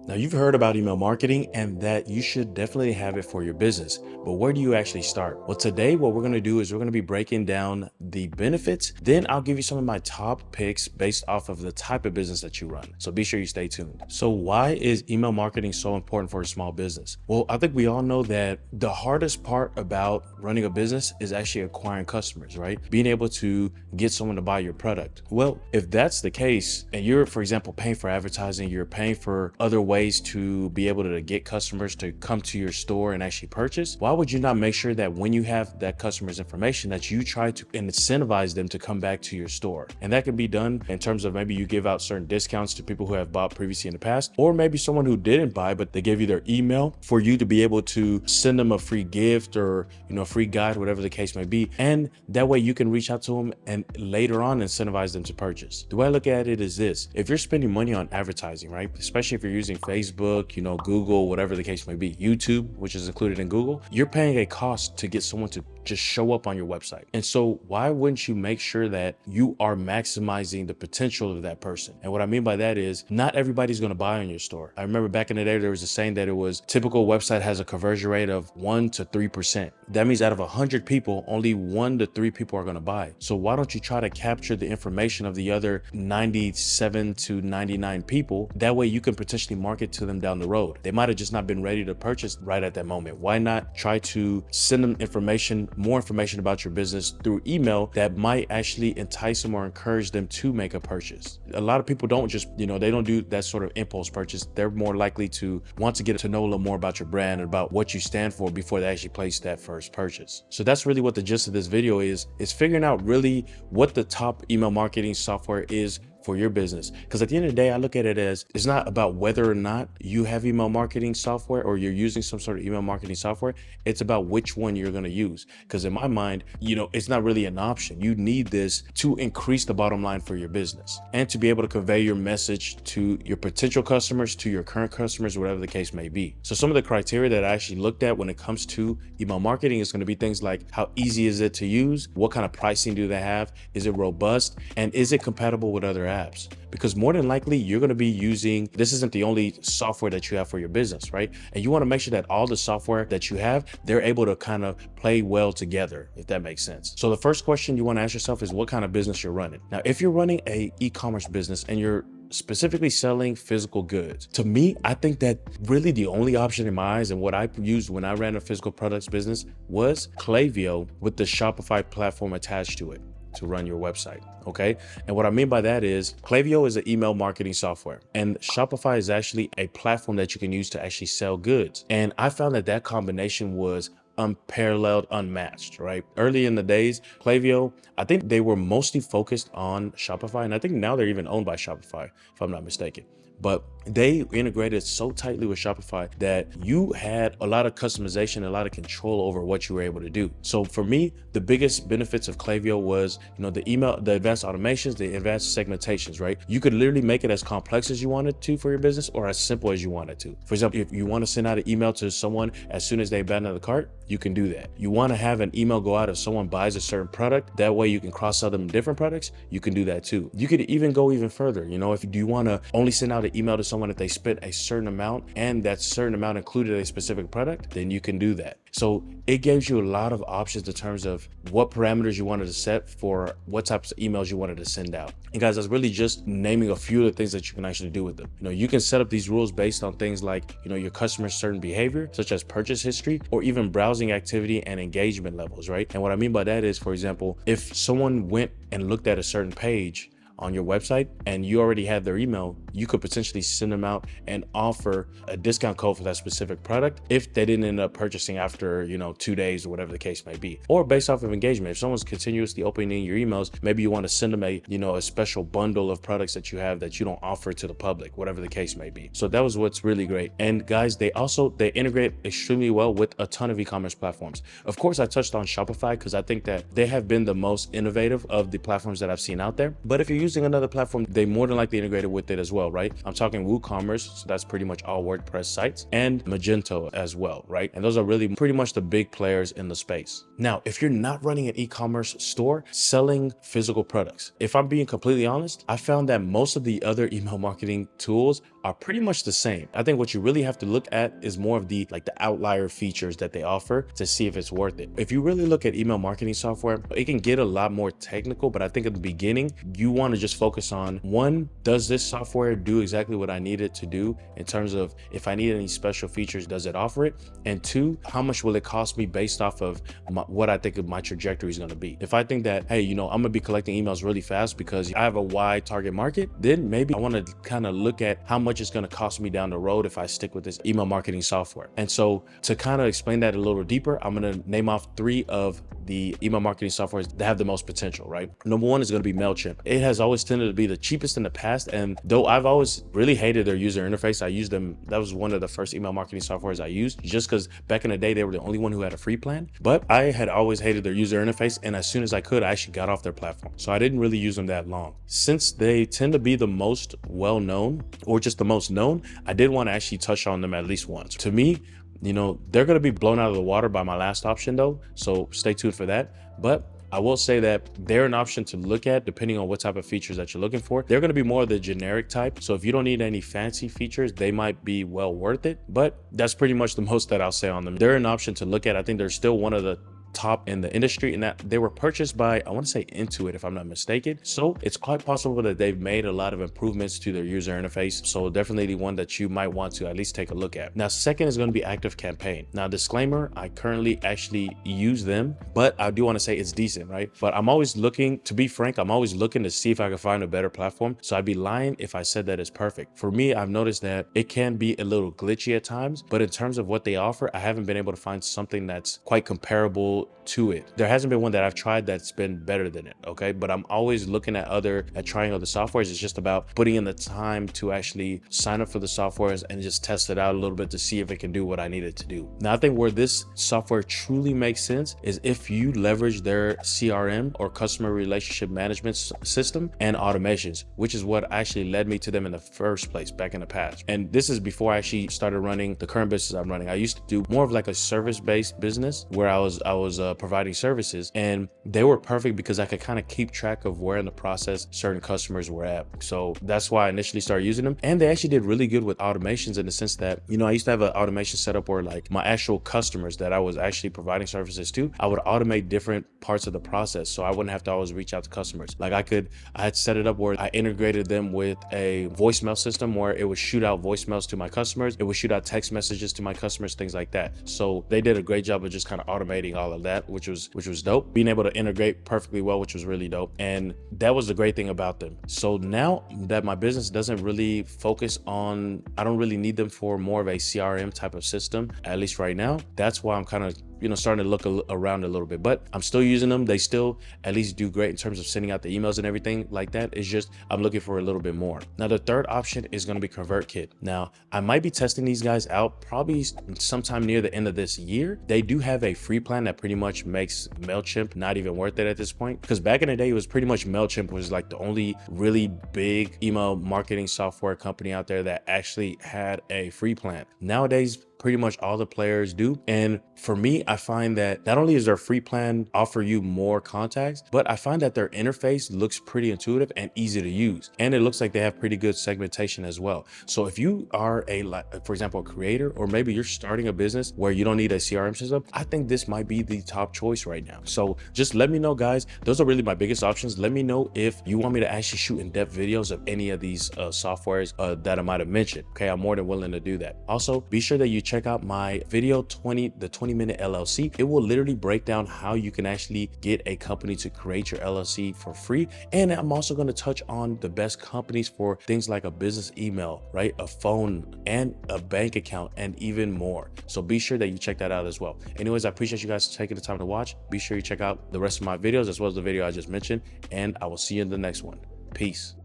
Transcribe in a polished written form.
Now, you've heard about email marketing and that you should definitely have it for your business, but where do you actually start? Well, today what we're going to do is we're going to be breaking down the benefits. Then I'll give you some of my top picks based off of the type of business that you run. So be sure you stay tuned. So why is email marketing so important for a small business? Well, I think we all know that the hardest part about running a business is actually acquiring customers, right? Being able to get someone to buy your product. Well, if that's the case, and you're, for example, paying for advertising, you're paying for other ways to be able to get customers to come to your store and actually purchase, why would you not make sure that when you have that customer's information that you try to incentivize them to come back to your store? And that can be done in terms of maybe you give out certain discounts to people who have bought previously in the past, or maybe someone who didn't buy, but they gave you their email for you to be able to send them a free gift or, a free guide, whatever the case may be. And that way you can reach out to them and later on incentivize them to purchase. The way I look at it is this: if you're spending money on advertising, right? Especially if you're using Facebook, Google, whatever the case may be, YouTube, which is included in Google, you're paying a cost to get someone to just show up on your website. And so why wouldn't you make sure that you are maximizing the potential of that person? And what I mean by that is not everybody's going to buy on your store. I remember back in the day, there was a saying that it was typical website has a conversion rate of 1 to 3%. That means out of 100 people, only 1 to 3 people are going to buy. So why don't you try to capture the information of the other 97 to 99 people? That way you can potentially market to them down the road. They might have just not been ready to purchase right at that moment. Why not try to send them more information about your business through email that might actually entice them or encourage them to make a purchase? A lot of people don't just, they don't do that sort of impulse purchase. They're more likely to want to get to know a little more about your brand and about what you stand for before they actually place that first purchase. So that's really what the gist of this video is figuring out really what the top email marketing software is for your business. Because at the end of the day, I look at it as it's not about whether or not you have email marketing software or you're using some sort of email marketing software. It's about which one you're going to use. Because in my mind, it's not really an option. You need this to increase the bottom line for your business and to be able to convey your message to your potential customers, to your current customers, whatever the case may be. So some of the criteria that I actually looked at when it comes to email marketing is going to be things like how easy is it to use? What kind of pricing do they have? Is it robust? And is it compatible with other apps? Because more than likely you're going to be using, this isn't the only software that you have for your business, right? And you want to make sure that all the software that you have, they're able to kind of play well together, if that makes sense. So the first question you want to ask yourself is what kind of business you're running. Now, if you're running a e-commerce business and you're specifically selling physical goods, to me, I think that really the only option in my eyes and what I used when I ran a physical products business was Klaviyo with the Shopify platform attached to it to run your website. Okay. And what I mean by that is Klaviyo is an email marketing software and Shopify is actually a platform that you can use to actually sell goods. And I found that combination was unparalleled, unmatched, right? Early in the days, Klaviyo, I think they were mostly focused on Shopify. And I think now they're even owned by Shopify, if I'm not mistaken. But they integrated so tightly with Shopify that you had a lot of customization, a lot of control over what you were able to do. So for me, the biggest benefits of Klaviyo was, the email, the advanced automations, the advanced segmentations, right? You could literally make it as complex as you wanted to for your business or as simple as you wanted to. For example, if you want to send out an email to someone as soon as they abandon the cart, you can do that. You want to have an email go out if someone buys a certain product, that way you can cross-sell them different products, you can do that too. You could even go even further. If you want to only send out an email to someone if they spent a certain amount and that certain amount included a specific product, then you can do that. So it gives you a lot of options in terms of what parameters you wanted to set for what types of emails you wanted to send out. And guys, that's really just naming a few of the things that you can actually do with them. You can set up these rules based on things like, your customer's certain behavior, such as purchase history, or even browsing activity and engagement levels, right? And what I mean by that is, for example, if someone went and looked at a certain page on your website and you already had their email, you could potentially send them out and offer a discount code for that specific product if they didn't end up purchasing after 2 days or whatever the case may be. Or based off of engagement, if someone's continuously opening your emails, maybe you want to send them a special bundle of products that you have that you don't offer to the public, whatever the case may be. So that was what's really great. And guys, they integrate extremely well with a ton of e-commerce platforms. Of course, I touched on Shopify because I think that they have been the most innovative of the platforms that I've seen out there. But if you're using another platform, they more than likely integrated with it as well, right? I'm talking WooCommerce, so that's pretty much all WordPress sites, and Magento as well, right? And those are really pretty much the big players in the space. Now, if you're not running an e-commerce store selling physical products, if I'm being completely honest, I found that most of the other email marketing tools are pretty much the same. I think what you really have to look at is more of the outlier features that they offer to see if it's worth it. If you really look at email marketing software, it can get a lot more technical, but I think at the beginning, you want to just focus on, one, does this software do exactly what I need it to do in terms of if I need any special features, does it offer it? And two, how much will it cost me based off of what I think of my trajectory is going to be? If I think that, hey, I'm going to be collecting emails really fast because I have a wide target market, then maybe I want to kind of look at how much it's going to cost me down the road if I stick with this email marketing software. And so to kind of explain that a little deeper, I'm going to name off 3 of the email marketing softwares that have the most potential, right? Number 1 is going to be MailChimp. It has always tended to be the cheapest in the past. And though I've always really hated their user interface, I used them. That was one of the first email marketing softwares I used, just because back in the day, they were the only one who had a free plan. But I had always hated their user interface. And as soon as I could, I actually got off their platform. So I didn't really use them that long. Since they tend to be the most well-known or just the most known, I did want to actually touch on them at least once. To me, they're going to be blown out of the water by my last option though. So stay tuned for that. But I will say that they're an option to look at depending on what type of features that you're looking for. They're going to be more of the generic type. So if you don't need any fancy features, they might be well worth it. But that's pretty much the most that I'll say on them. They're an option to look at. I think they're still one of the top in the industry, and that they were purchased by, I want to say Intuit if I'm not mistaken. So it's quite possible that they've made a lot of improvements to their user interface. So definitely the one that you might want to at least take a look at. Now, second is going to be ActiveCampaign. Now, disclaimer, I currently actually use them, but I do want to say it's decent, right? But I'm always looking, to be frank, I'm always looking to see if I can find a better platform. So I'd be lying if I said that it's perfect. For me, I've noticed that it can be a little glitchy at times, but in terms of what they offer, I haven't been able to find something that's quite comparable to it. There hasn't been one that I've tried that's been better than it, okay? But I'm always looking at trying other softwares. It's just about putting in the time to actually sign up for the softwares and just test it out a little bit to see if it can do what I need it to do. Now, I think where this software truly makes sense is if you leverage their CRM or customer relationship management system and automations, which is what actually led me to them in the first place back in the past. And this is before I actually started running the current business I'm running. I used to do more of like a service-based business where I was providing services, and they were perfect because I could kind of keep track of where in the process certain customers were at. So that's why I initially started using them. And they actually did really good with automations in the sense that, I used to have an automation set up where like my actual customers that I was actually providing services to, I would automate different parts of the process. So I wouldn't have to always reach out to customers. Like I had set it up where I integrated them with a voicemail system where it would shoot out voicemails to my customers. It would shoot out text messages to my customers, things like that. So they did a great job of just kind of automating all of that, which was dope. Being able to integrate perfectly well, which was really dope. And that was the great thing about them. So now that my business doesn't really focus on, I don't really need them for more of a CRM type of system, at least right now. That's why I'm kind of starting to look around a little bit, but I'm still using them. They still at least do great in terms of sending out the emails and everything like that. It's just, I'm looking for a little bit more. Now, the third option is going to be ConvertKit. Now, I might be testing these guys out probably sometime near the end of this year. They do have a free plan that pretty much makes MailChimp not even worth it at this point. Because back in the day, it was pretty much MailChimp was like the only really big email marketing software company out there that actually had a free plan. Nowadays, pretty much all the players do. And for me, I find that not only is their free plan offer you more contacts, but I find that their interface looks pretty intuitive and easy to use. And it looks like they have pretty good segmentation as well. So if you are for example, a creator, or maybe you're starting a business where you don't need a CRM system, I think this might be the top choice right now. So just let me know, guys. Those are really my biggest options. Let me know if you want me to actually shoot in-depth videos of any of these softwares that I might have mentioned. Okay, I'm more than willing to do that. Also, be sure that you check out my video the 20-minute LLC. It will literally break down how you can actually get a company to create your LLC for free. And I'm also going to touch on the best companies for things like a business email, right? A phone and a bank account and even more. So be sure that you check that out as well. Anyways, I appreciate you guys taking the time to watch. Be sure you check out the rest of my videos as well as the video I just mentioned, and I will see you in the next one. Peace.